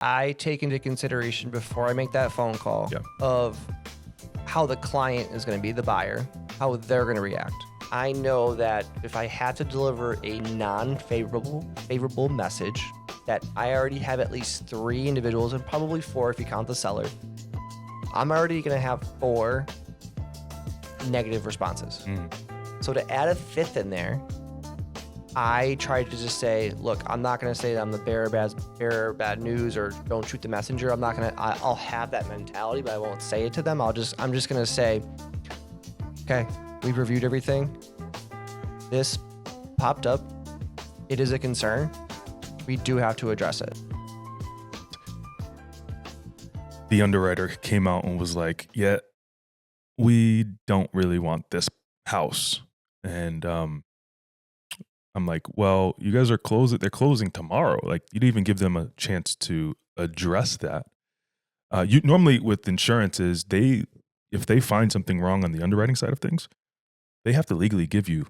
I take into consideration before I make that phone call of how the client is going to be, the buyer, how they're going to react. I know that if I have to deliver a favorable message, that I already have at least 3 individuals, and probably 4 if you count the seller. I'm already going to have 4 negative responses. So to add a 5th in there, I try to just say, look, I'm not going to say that I'm the bearer of bad news or don't shoot the messenger. I'll have that mentality, but I won't say it to them. I'm just going to say, okay, we've reviewed everything. This popped up. It is a concern. We do have to address it. The underwriter came out and was like, yeah, we don't really want this house. And I'm like, well, you guys are closing. They're closing tomorrow. Like, you didn't even give them a chance to address that. You normally with insurances, if they find something wrong on the underwriting side of things, they have to legally give you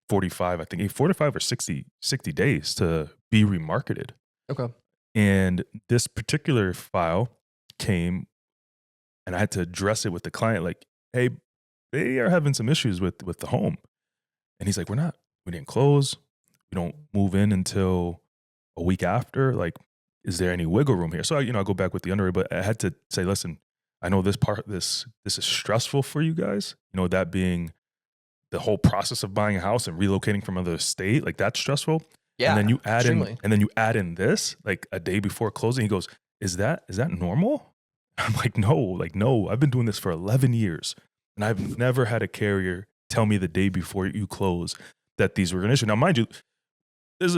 45 or 60 days to be remarketed. Okay. And this particular file came, and I had to address it with the client. Like, hey, they are having some issues with the home. And he's like, we didn't close. We don't move in until a week after. Like, is there any wiggle room here? So, I go back with the underwriter, but I had to say, listen, I know this is stressful for you guys. That being the whole process of buying a house and relocating from another state, like, that's stressful. Yeah. And then you add extremely. in this, like, a day before closing. He goes, is that normal? I'm like, no, I've been doing this for 11 years and I've never had a carrier tell me the day before you close that these were an issue. Now, mind you, there's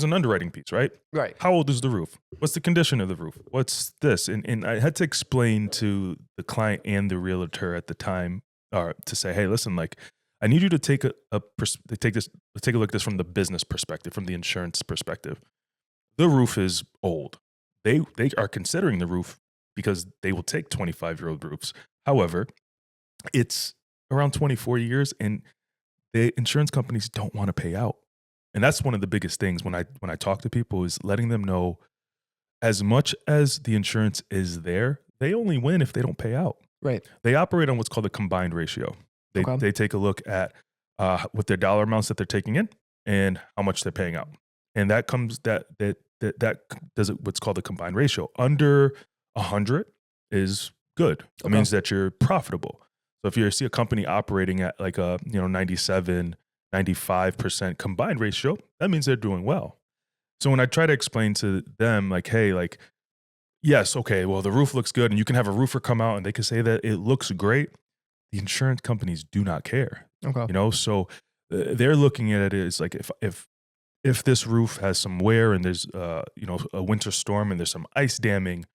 an underwriting piece, right? Right. How old is the roof? What's the condition of the roof? What's this? And I had to explain to the client and the realtor at the time, to say, hey, listen, like, I need you to take a look at this from the business perspective, from the insurance perspective. The roof is old. They are considering the roof because they will take 25-year-old roofs. However, it's around 24 years, and the insurance companies don't want to pay out. And that's one of the biggest things when I talk to people, is letting them know, as much as the insurance is there, they only win if they don't pay out. Right. They operate on what's called a combined ratio. They take a look at what their dollar amounts that they're taking in and how much they're paying out. And that does what's called a combined ratio. Under 100 is good. It means that you're profitable. So if you see a company operating at like a 97, 95% combined ratio, that means they're doing well. So when I try to explain to them, like, hey, like, yes, okay, well, the roof looks good, and you can have a roofer come out and they can say that it looks great, the insurance companies do not care. Okay. So they're looking at it as like, if this roof has some wear and there's a winter storm and there's some ice damming,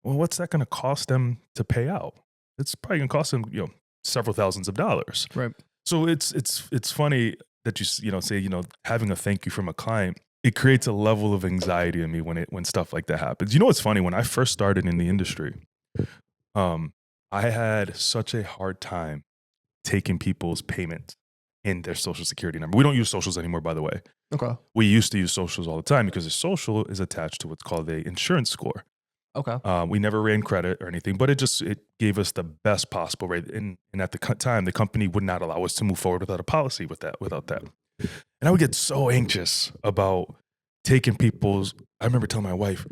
well, what's that going to cost them to pay out? It's probably going to cost them several thousands of dollars. Right. So it's funny that you say having a thank you from a client, it creates a level of anxiety in me when stuff like that happens. What's funny? When I first started in the industry, I had such a hard time taking people's payments in their social security number. We don't use socials anymore, by the way. Okay. We used to use socials all the time because the social is attached to what's called a insurance score. Okay. We never ran credit or anything, but it gave us the best possible rate. And at the time, the company would not allow us to move forward without a policy without that. And I would get so anxious about taking I remember telling my wife,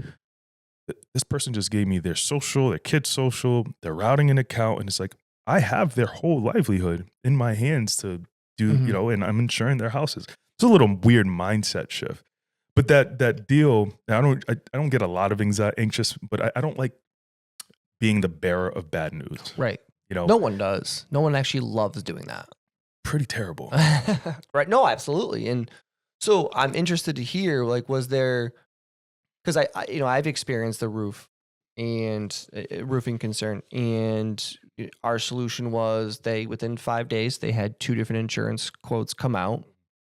this person just gave me their social, their kid's social, their routing and account. And it's like, I have their whole livelihood in my hands to do, and I'm insuring their houses. It's a little weird mindset shift. But that deal, I don't get a lot of anxious, but I don't like being the bearer of bad news. Right. No one does. No one actually loves doing that. Pretty terrible. Right. No, absolutely. And so I'm interested to hear, like, was there, because I've experienced the roof and roofing concern, and our solution was within 5 days, they had 2 different insurance quotes come out.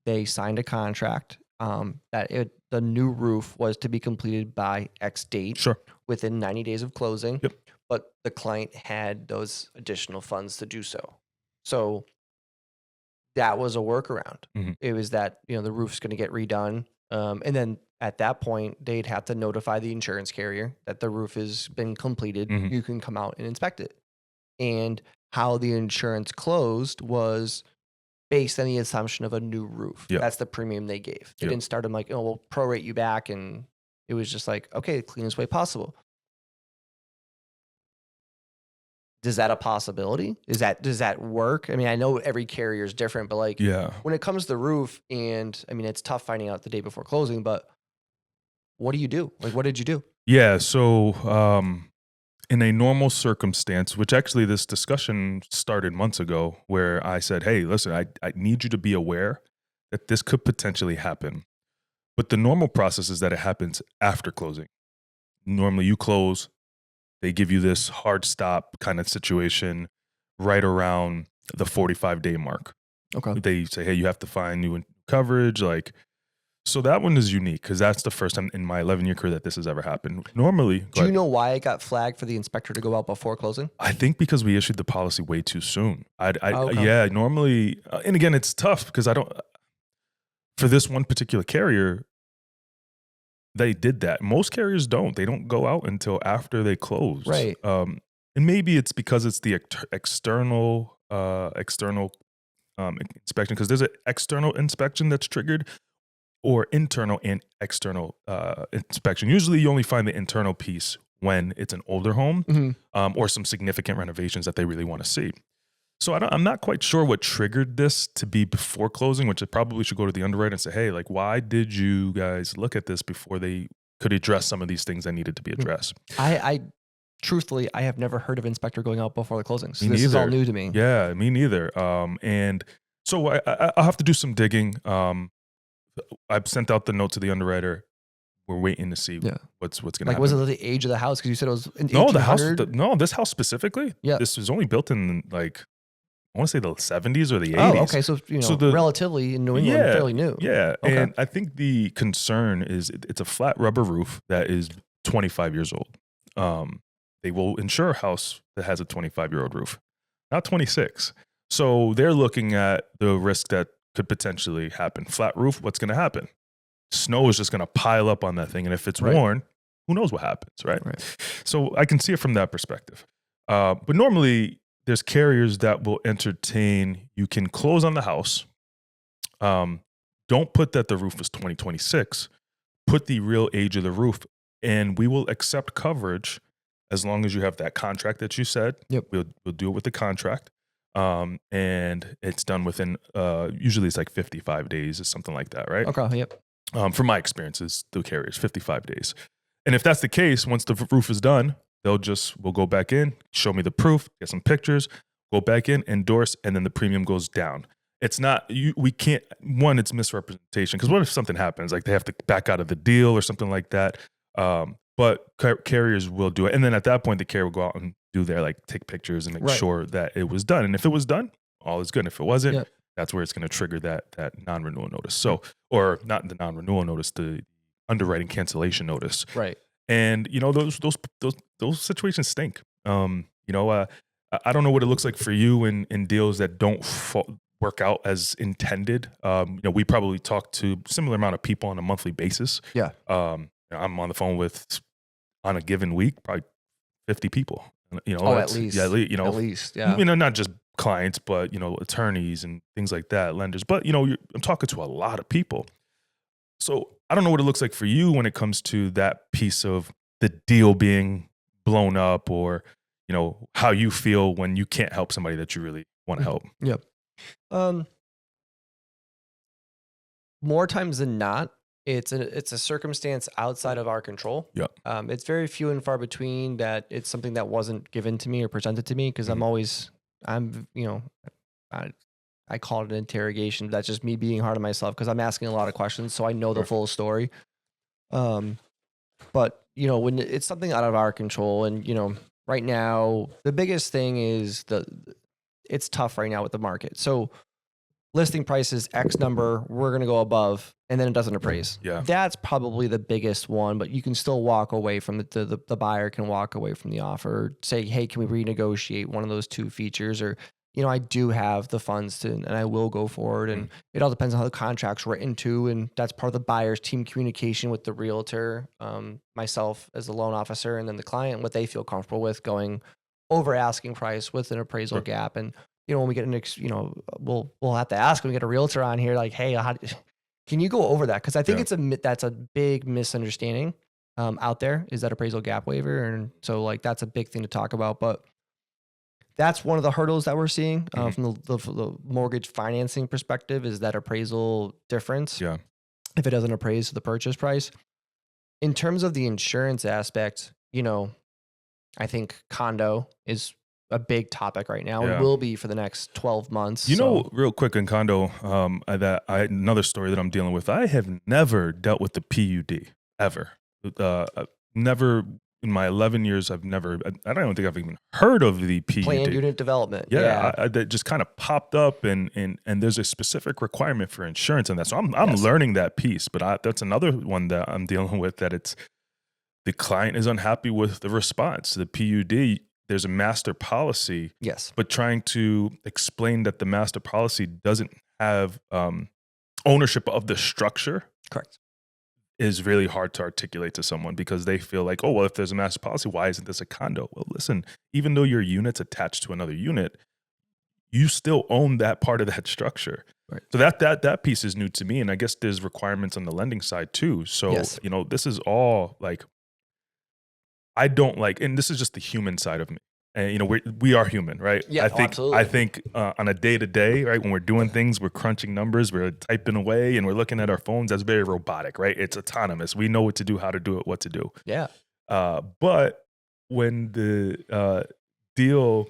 They signed a contract that the new roof was to be completed by X date. Sure. Within 90 days of closing. Yep. But the client had those additional funds to do so. So that was a workaround. Mm-hmm. It was that, the roof's going to get redone. And then at that point, they'd have to notify the insurance carrier that the roof has been completed. Mhm. You can come out and inspect it. And how the insurance closed was based on the assumption of a new roof. Yep. That's the premium they gave. They Yep. didn't start them like, oh, we'll prorate you back. And it was just like, okay, the cleanest way possible. Is that a possibility? Does that work? I mean, I know every carrier is different, but like Yeah. when it comes to the roof, and I mean, it's tough finding out the day before closing, but what do you do? Like, what did you do? Yeah. So, in a normal circumstance, which actually this discussion started months ago, where I said, hey, listen, I need you to be aware that this could potentially happen. But the normal process is that it happens after closing. Normally you close, they give you this hard stop kind of situation right around the 45-day mark. Okay. They say, hey, you have to find new coverage. Like, so that one is unique because that's the first time in my 11-year career that this has ever happened. Normally, do you know why it got flagged for the inspector to go out before closing? I think because we issued the policy way too soon. Okay. Yeah, normally, and again, it's tough because for this one particular carrier, they did that. Most carriers don't. They don't go out until after they close. Right. And maybe it's because it's the external inspection, because there's an external inspection that's triggered, or internal and external inspection. Usually you only find the internal piece when it's an older home, or some significant renovations that they really want to see. So I'm not quite sure what triggered this to be before closing, which it probably should go to the underwriter and say, hey, like, why did you guys look at this before they could address some of these things that needed to be addressed? I truthfully, I have never heard of inspector going out before the closings. So Me this is all neither. new to me. Yeah, me neither. And so I'll have to do some digging. I've sent out the note to the underwriter. We're waiting to see what's going to happen. Like, was it the age of the house? Because you said it was in No, the house. 1800? This house specifically. Yeah. This was only built in, like, I want to say the 70s or the 80s. Oh, okay. So, relatively in New England, fairly new. Yeah. Okay. And I think the concern is it's a flat rubber roof that is 25 years old. They will insure a house that has a 25-year-old roof, not 26. So they're looking at the risk that could potentially happen. Flat roof, what's going to happen? Snow is just going to pile up on that thing. And if it's worn, who knows what happens, right? So I can see it from that perspective. But normally there's carriers that will entertain, you can close on the house. Don't put that the roof is 2026. Put the real age of the roof, and we will accept coverage as long as you have that contract that you said. Yep. We'll do it with the contract. And it's done within, usually it's like 55 days or something like that, right? Okay, yep. From my experiences, the carriers, 55 days. And if that's the case, once the roof is done, we'll go back in, show me the proof, get some pictures, go back in, endorse, and then the premium goes down. It's not, we can't, one, it's misrepresentation. Because what if something happens? Like they have to back out of the deal or something like that. But carriers will do it. And then at that point, the carrier will go out and do their, like, take pictures and make sure that it was done. And if it was done, all is good. And if it wasn't, that's where it's going to trigger that non-renewal notice. So, or not the non-renewal notice, the underwriting cancellation notice. Right. And, those situations stink. I don't know what it looks like for you in deals that don't work out as intended. We probably talk to a similar amount of people on a monthly basis. Yeah. I'm on the phone with, on a given week, probably 50 people. At least. Yeah, at least. Yeah. Not just clients, but, attorneys and things like that, lenders. But, I'm talking to a lot of people. So I don't know what it looks like for you when it comes to that piece of the deal being blown up, or, how you feel when you can't help somebody that you really want to help. Yep. More times than not, it's a circumstance outside of our control. Yeah. It's very few and far between that it's something that wasn't given to me or presented to me, because I call it an interrogation. That's just me being hard on myself because I'm asking a lot of questions, so I know the full story. But when it's something out of our control, and right now the biggest thing is it's tough right now with the market. So listing price is X number, we're going to go above, and then it doesn't appraise. Yeah. That's probably the biggest one, but you can still walk away from the buyer can walk away from the offer, say, hey, can we renegotiate one of those two features? Or, I do have the funds to, and I will go forward. And it all depends on how the contract's written too. And that's part of the buyer's team communication with the realtor, myself as the loan officer, and then the client, what they feel comfortable with going over asking price with an appraisal gap. And, when we get we'll have to ask when we get a realtor on here, like, hey, can you go over that? Cause I think that's a big misunderstanding out there, is that appraisal gap waiver. And so like, that's a big thing to talk about, but that's one of the hurdles that we're seeing from the mortgage financing perspective, is that appraisal difference. Yeah. If it doesn't appraise to the purchase price. In terms of the insurance aspect, I think condo is a big topic right now. It will be for the next 12 months. Real quick in condo, another story that I'm dealing with. I have never dealt with the PUD ever. Never. In my 11 years, I don't even think I've even heard of the PUD. Planned unit development. That just kind of popped up, and there's a specific requirement for insurance on that. So I'm learning that piece, but that's another one that I'm dealing with, that it's the client is unhappy with the response. The PUD, there's a master policy. Yes. But trying to explain that the master policy doesn't have ownership of the structure. Correct. Is really hard to articulate to someone, because they feel like, oh, well, if there's a master policy, why isn't this a condo? Well, listen, even though your unit's attached to another unit, you still own that part of that structure. Right. So that piece is new to me. And I guess there's requirements on the lending side too. So, this is all like, I don't like, and this is just the human side of me. And, we are human, right? Yeah, absolutely. I think on a day-to-day, right, when we're doing things, we're crunching numbers, we're typing away, and we're looking at our phones. That's very robotic, right? It's autonomous. We know what to do, how to do it, what to do. Yeah. But when the deal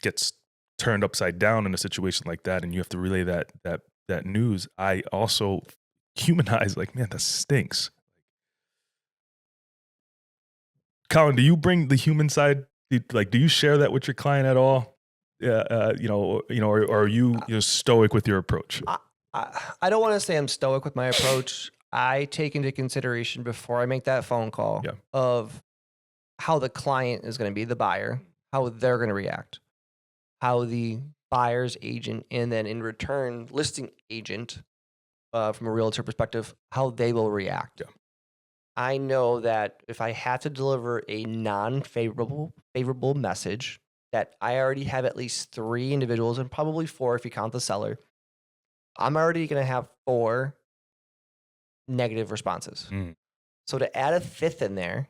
gets turned upside down in a situation like that, and you have to relay that news, I also humanize, like, man, that stinks. Colin, do you bring the human side? Like, do you share that with your client at all? Or are you stoic with your approach? I don't want to say I'm stoic with my approach. I take into consideration before I make that phone call of how the client is going to be, the buyer, how they're going to react, how the buyer's agent, and then in return, listing agent, from a realtor perspective, how they will react. Yeah. I know that if I have to deliver a favorable message, that I already have at least 3 individuals, and probably 4 if you count the seller, I'm already going to have 4 negative responses. So to add a 5th in there,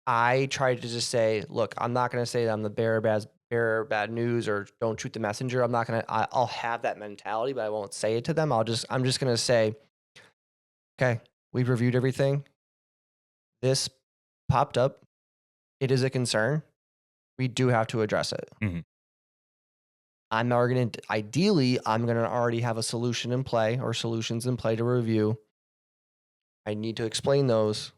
I try to just say, look, I'm not going to say that I'm the bearer of bad news or don't shoot the messenger. I'll have that mentality, but I won't say it to them. I'm just going to say, okay, we've reviewed everything. This popped up. It is a concern. We do have to address it. Mm-hmm. I'm going to already have a solution in play, or solutions in play to review. I need to explain those.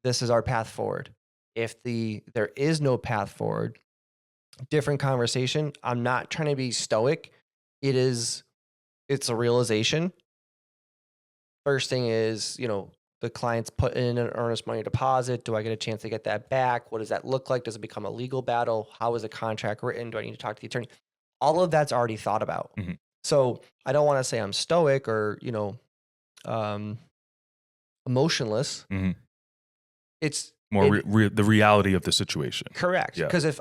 This is our path forward. If there is no path forward, different conversation. I'm not trying to be stoic. It's a realization. First thing is, the client's put in an earnest money deposit. Do I get a chance to get that back? What does that look like? Does it become a legal battle? How is the contract written? Do I need to talk to the attorney? All of that's already thought about. Mm-hmm. So I don't want to say I'm stoic or, emotionless. Mm-hmm. It's more the reality of the situation. Correct. Because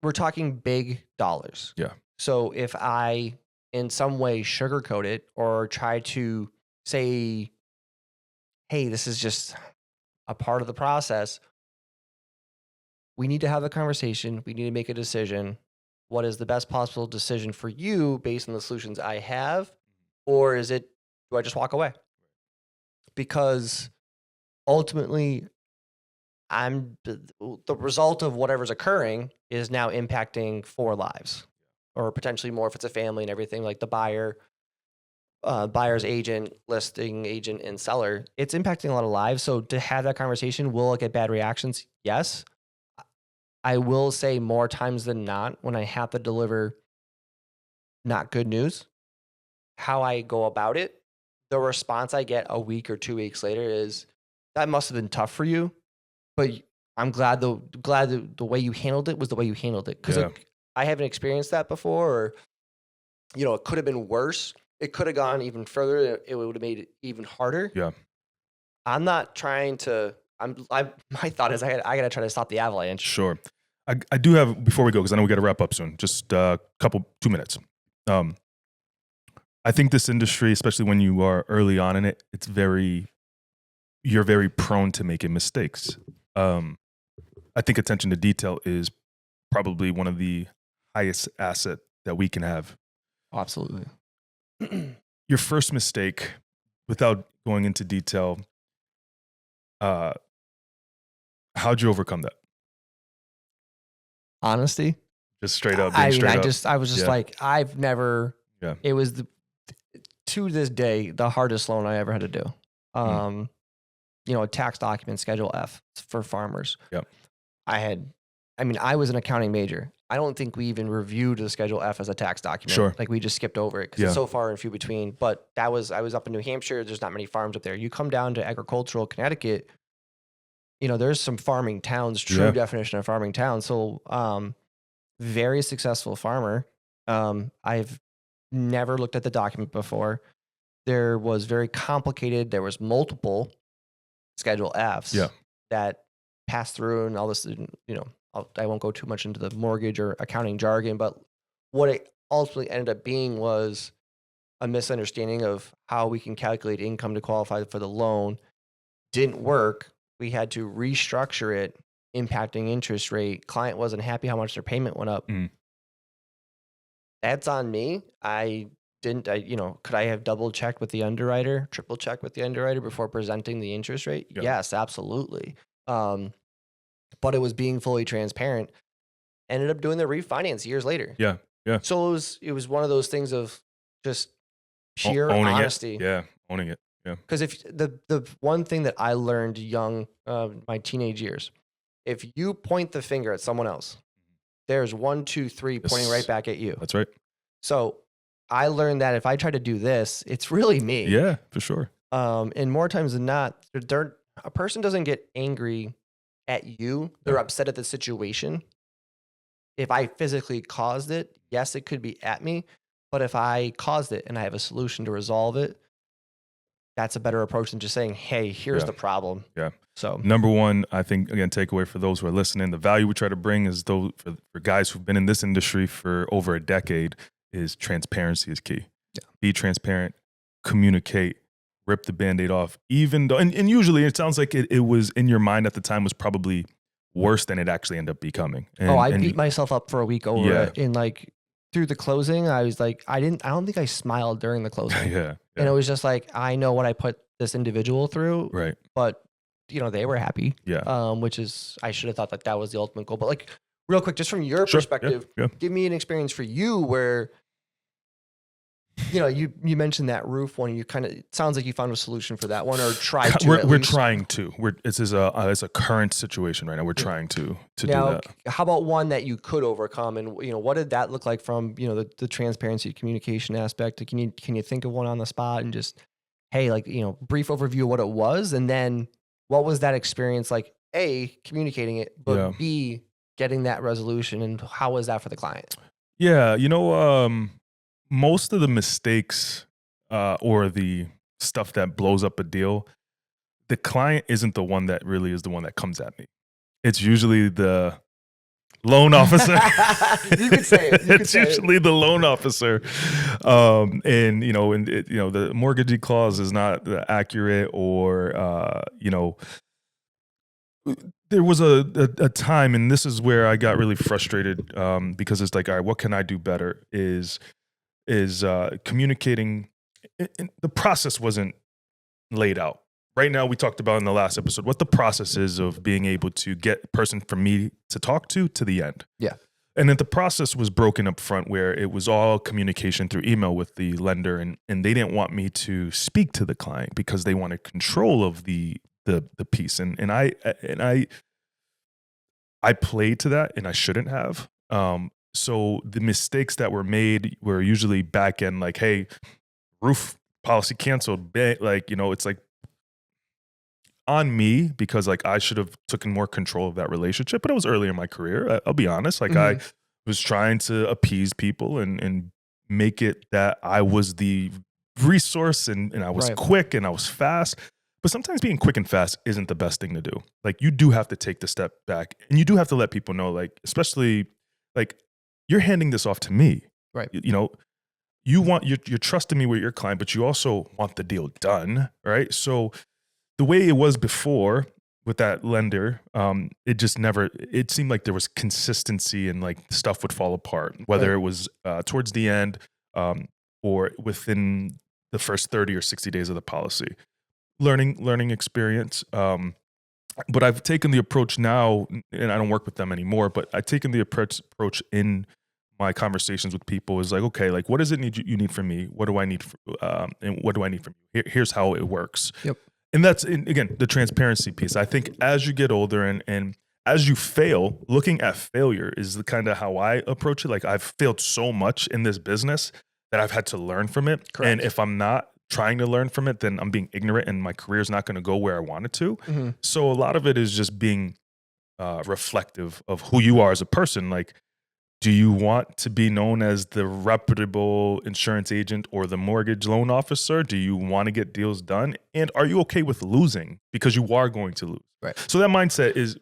we're talking big dollars. Yeah. So if I in some way sugarcoat it or try to say, hey, this is just a part of the process, we need to have a conversation. We need to make a decision. What is the best possible decision for you based on the solutions I have? Or do I just walk away? Because ultimately, the result of whatever's occurring is now impacting 4 lives, or potentially more if it's a family and everything, like the buyer, buyer's agent, listing agent, and seller. It's impacting a lot of lives. So to have that conversation, will it get bad reactions? Yes. I will say more times than not, when I have to deliver not good news, how I go about it, the response I get a week or 2 weeks later is, that must have been tough for you, but I'm glad the way you handled it was the way you handled it. Because I haven't experienced that before, or, it could have been worse. It could have gone even further. It would have made it even harder. Yeah. I'm not trying to, my thought is I got to try to stop the avalanche. Sure. I do have, before we go, because I know we got to wrap up soon, just a 2 minutes. I think this industry, especially when you are early on in it, you're very prone to making mistakes. I think attention to detail is probably one of the highest asset that we can have. Absolutely. Your first mistake, without going into detail, how'd you overcome that? Honesty. Just straight up. I was just like, I've never. Yeah. It was to this day the hardest loan I ever had to do. A tax document, Schedule F for farmers. Yep. I was an accounting major. I don't think we even reviewed the Schedule F as a tax document. Sure. Like we just skipped over it because it's so far and few between. But I was up in New Hampshire. There's not many farms up there. You come down to agricultural Connecticut, there's some farming towns, true definition of farming town. So, very successful farmer. I've never looked at the document before. There was very complicated. There was multiple Schedule Fs that passed through and all this, I won't go too much into the mortgage or accounting jargon, but what it ultimately ended up being was a misunderstanding of how we can calculate income to qualify for the loan. Didn't work. We had to restructure it, impacting interest rate. Client wasn't happy how much their payment went up. That's on me. Could I have double checked with the underwriter, triple checked with the underwriter before presenting the interest rate? Yep. Yes, absolutely. But it was being fully transparent. Ended up doing the refinance years later. Yeah. Yeah. So it was one of those things of just sheer honesty. Yeah. Owning it. Yeah. Because if the one thing that I learned young, my teenage years, if you point the finger at someone else, there's 1, 2, 3 pointing right back at you. That's right. So I learned that if I try to do this, it's really me. Yeah, for sure. And more times than not, a person doesn't get angry at you. They're upset at the situation. If I physically caused it, yes, it could be at me. But if I caused it and I have a solution to resolve it, that's a better approach than just saying, hey, here's the problem. Yeah. So number one, I think, again, takeaway for those who are listening, the value we try to bring is for guys who've been in this industry for over a decade is transparency is key. Yeah. Be transparent, communicate, rip the Band-Aid off, even though, and usually it sounds like it was in your mind at the time was probably worse than it actually ended up becoming. I beat myself up for a week over it. And like through the closing, I was like, I don't think I smiled during the closing. And it was just like, I know what I put this individual through. Right. But they were happy. Yeah. Which is, I should have thought that was the ultimate goal. But like real quick, just from your perspective, give me an experience for you where, you mentioned that roof one. You it sounds like you found a solution for that one, or tried to. We're trying to. It's a current situation right now. We're trying to do that. How about one that you could overcome, and what did that look like from the transparency communication aspect? Can you think of one on the spot and just brief overview of what it was, and then what was that experience like? A, communicating it, but B, getting that resolution, and how was that for the client? Yeah, most of the mistakes or the stuff that blows up a deal, the client isn't the one that really is the one that comes at me. It's usually the loan officer. You could say it. It's usually the loan officer. The mortgagee clause is not accurate, or, there was a time, and this is where I got really frustrated because it's like, all right, what can I do better? Is communicating. The process wasn't laid out. Right now, we talked about in the last episode what the process is of being able to get a person from me to talk to the end. Yeah. And then the process was broken up front, where it was all communication through email with the lender, and they didn't want me to speak to the client because they wanted control of the piece. And I played to that, and I shouldn't have. So the mistakes that were made were usually back end, like, hey, roof policy canceled. It's like on me, because like I should have taken more control of that relationship. But it was early in my career. I'll be honest. Like I was trying to appease people and make it that I was the resource and I was quick and I was fast. But sometimes being quick and fast isn't the best thing to do. Like, you do have to take the step back, and you do have to let people know, like, especially like, you're handing this off to me. Right. You know, you're trusting me with your client, but you also want the deal done. Right. So the way it was before with that lender, it seemed like there was consistency and like stuff would fall apart, whether it was towards the end or within the first 30 or 60 days of the policy. Learning experience. But I've taken the approach now, and I don't work with them anymore, but I've taken the approach in my conversations with people is like, okay, like, what does it need you need from me? What do I need and what do I need from you? Here's how it works. Yep. And that's, again, the transparency piece. I think as you get older and as you fail, looking at failure is the kind of how I approach it. Like, I've failed so much in this business that I've had to learn from it. Correct. And if I'm not trying to learn from it, then I'm being ignorant and my career is not going to go where I want it to. Mm-hmm. So a lot of it is just being reflective of who you are as a person. Like, do you want to be known as the reputable insurance agent or the mortgage loan officer? Do you want to get deals done? And are you okay with losing? Because you are going to lose. Right. So that mindset is...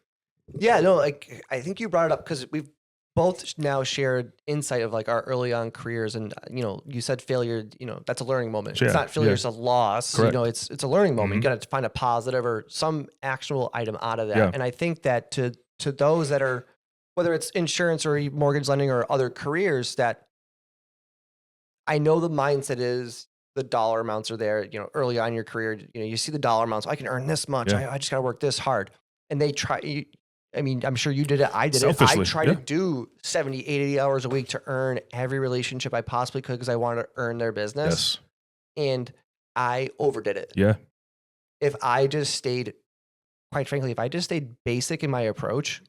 Yeah, no, like, I think you brought it up because we've both now shared insight of like our early on careers, and you said failure, that's a learning moment. Yeah, it's not failure, it's a loss. Correct. It's a learning moment. Mm-hmm. You got to find a positive or some actionable item out of that. Yeah. And I think that to those that are, whether it's insurance or mortgage lending or other careers, that I know the mindset is the dollar amounts are there. Early on in your career, you see the dollar amounts. I can earn this much. Yeah. I just got to work this hard. And they try. I mean, I'm sure you did it. I did Selfishly, it. I tried to do 70, 80 hours a week to earn every relationship I possibly could because I wanted to earn their business. Yes. And I overdid it. Yeah. If I just stayed, quite frankly, if I just stayed basic in my approach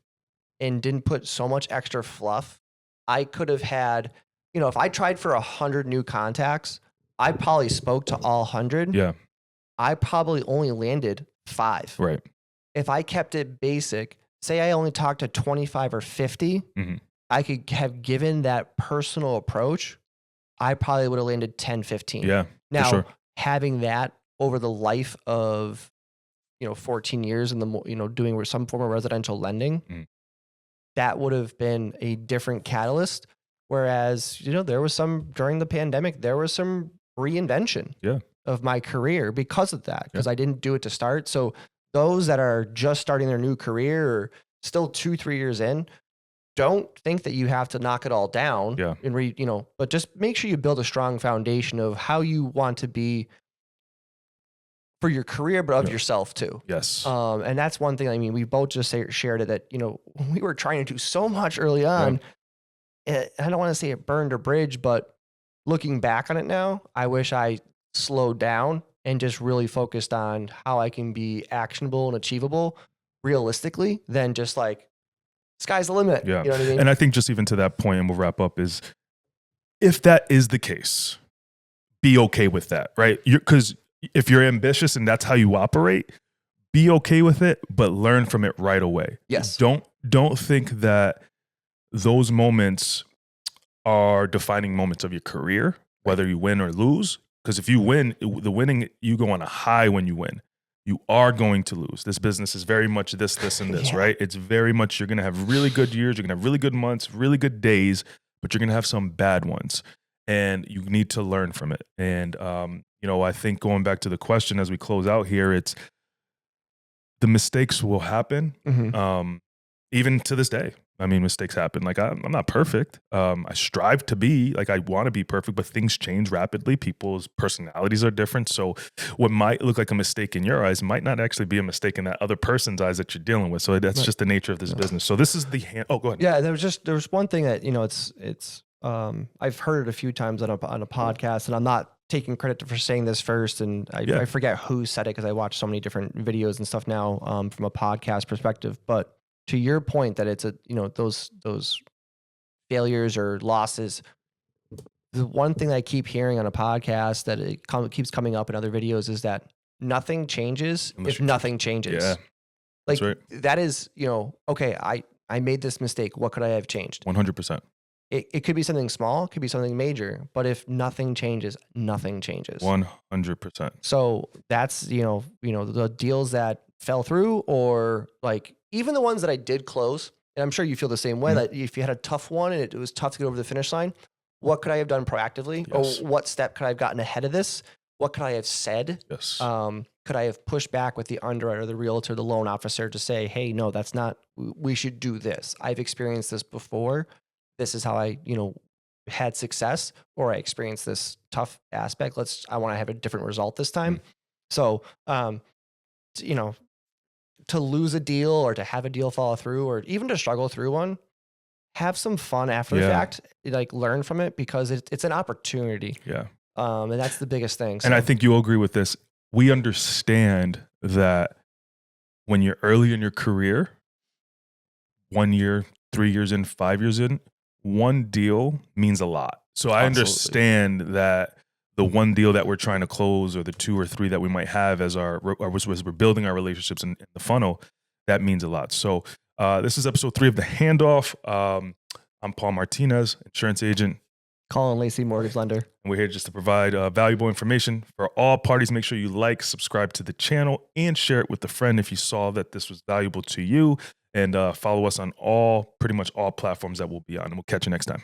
and didn't put so much extra fluff, I could have had, if I tried for 100 new contacts, I probably spoke to all 100. Yeah. I probably only landed 5. Right. If I kept it basic, say I only talked to 25 or 50, Mm-hmm. I could have given that personal approach, I probably would have landed 10, 15. Yeah. Now, for sure. having that over the life of, 14 years in the, doing some form of residential lending, that would have been a different catalyst. Whereas, there was during the pandemic, there was some reinvention of my career because of that, because I didn't do it to start. So those that are just starting their new career or still 2-3 years in, don't think that you have to knock it all down and but just make sure you build a strong foundation of how you want to be for your career, but of yourself too. Yes. And that's one thing. I mean, we both just shared it that, we were trying to do so much early on. I don't want to say it burned a bridge, but looking back on it now, I wish I slowed down and just really focused on how I can be actionable and achievable realistically than just like, sky's the limit. Yeah. You know what I mean? And I think just even to that point, and we'll wrap up, is if that is the case, be okay with that, right? Because if you're ambitious and that's how you operate, be okay with it, but learn from it right away. Yes. Don't think that those moments are defining moments of your career, whether you win or lose. Because if you win, you go on a high when you win. You are going to lose. This business is very much this, and this, right? It's very much, you're going to have really good years. You're going to have really good months, really good days, but you're going to have some bad ones. And you need to learn from it. And, I think going back to the question as we close out here, it's the mistakes will happen. Mm-hmm. Even to this day. I mean, mistakes happen. Like, I'm not perfect. I strive to be, like, I want to be perfect, but things change rapidly. People's personalities are different. So what might look like a mistake in your eyes might not actually be a mistake in that other person's eyes that you're dealing with. So that's just the nature of this business. So this is oh, go ahead. Yeah. There was one thing that, it's I've heard it a few times on a podcast, and I'm not taking credit for saying this first. And I forget who said it, because I watch so many different videos and stuff now from a podcast perspective, but to your point that it's those failures or losses, the one thing that I keep hearing on a podcast that it keeps coming up in other videos is that nothing changes if nothing changes. Yeah. Like, right. that is, okay, I made this mistake. What could I have changed? 100%. It could be something small, it could be something major, but if nothing changes, nothing changes. 100%. So that's, the deals that fell through, or like even the ones that I did close, and I'm sure you feel the same way, that if you had a tough one and it was tough to get over the finish line, what could I have done proactively? Yes. Or what step could I have gotten ahead of this? What could I have said? Yes. Could I have pushed back with the underwriter, the realtor, the loan officer to say, hey, no, that's not, we should do this. I've experienced this before. This is how I, had success, or I experienced this tough aspect. I want to have a different result this time. So, to lose a deal or to have a deal fall through, or even to struggle through one, have some fun after the fact, like learn from it, because it's an opportunity. Yeah. And that's the biggest thing. So. And I think you'll agree with this. We understand that when you're early in your career, 1 year, 3 years in, 5 years in, one deal means a lot. So I understand that the one deal that we're trying to close, or the 2 or 3 that we might have as as we're building our relationships in the funnel, that means a lot. So this is episode 3 of the Handoff. I'm Paul Martinez, insurance agent. Colin Lacey, mortgage lender. And we're here just to provide valuable information for all parties. Make sure you like, subscribe to the channel, and share it with a friend if you saw that this was valuable to you. And follow us on pretty much all platforms that we'll be on. And we'll catch you next time.